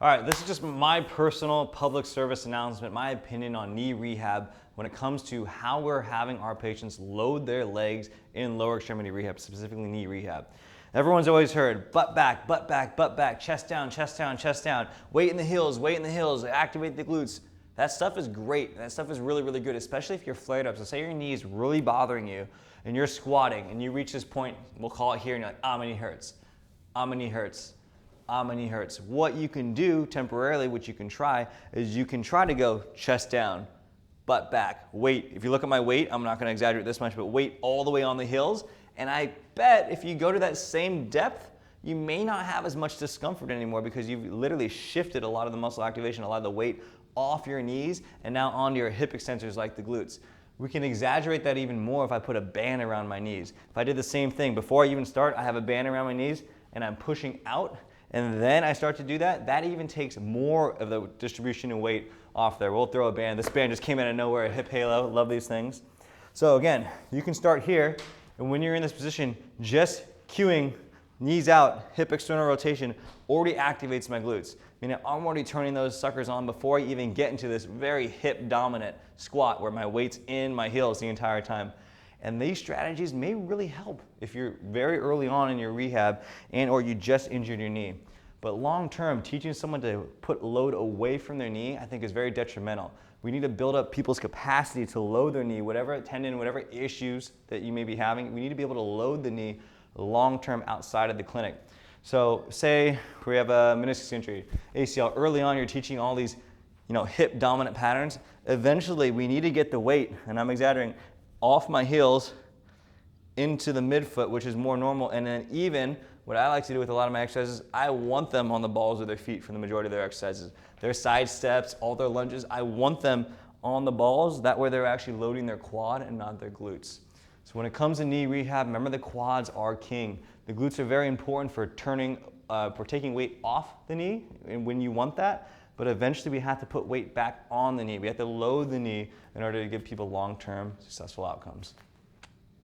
All right, this is just my personal public service announcement, my opinion on knee rehab when it comes to how we're having our patients load their legs in lower extremity rehab, specifically knee rehab. Everyone's always heard butt back, butt back, butt back, chest down, chest down, chest down, weight in the heels, activate the glutes. That stuff is great. That stuff is really, really good, especially if you're flared up. So say your knee is really bothering you and you're squatting and you reach this point, we'll call it here, and you're like, ah, my knee hurts, ah, my knee hurts. My knee hurts. What you can do temporarily, what you can try, is you can try to go chest down, butt back, weight. If you look at my weight, I'm not going to exaggerate this much, but weight all the way on the heels. And I bet if you go to that same depth, you may not have as much discomfort anymore because you've literally shifted a lot of the muscle activation, a lot of the weight off your knees and now onto your hip extensors like the glutes. We can exaggerate that even more if I put a band around my knees. If I did the same thing, before I even start, I have a band around my knees and I'm pushing out. And then I start to do that, that even takes more of the distribution and weight off there. We'll throw a band. This band just came out of nowhere, a hip halo, love these things. So again, you can start here, and when you're in this position, just cueing knees out, hip external rotation already activates my glutes. Meaning I'm already turning those suckers on before I even get into this very hip dominant squat where my weight's in my heels the entire time. And these strategies may really help if you're very early on in your rehab and or you just injured your knee. But long term, teaching someone to put load away from their knee, I think is very detrimental. We need to build up people's capacity to load their knee, whatever tendon, whatever issues that you may be having, we need to be able to load the knee long term outside of the clinic. So say we have a meniscus injury, ACL, early on you're teaching all these hip dominant patterns. Eventually we need to get the weight, and I'm exaggerating, off my heels into the midfoot, which is more normal. And then even what I like to do with a lot of my exercises, I want them on the balls of their feet for the majority of their exercises. Their side steps, all their lunges, I want them on the balls. That way they're actually loading their quad and not their glutes. So when it comes to knee rehab, remember the quads are king. The glutes are very important for taking weight off the knee and when you want that. But eventually we have to put weight back on the knee. We have to load the knee in order to give people long-term successful outcomes.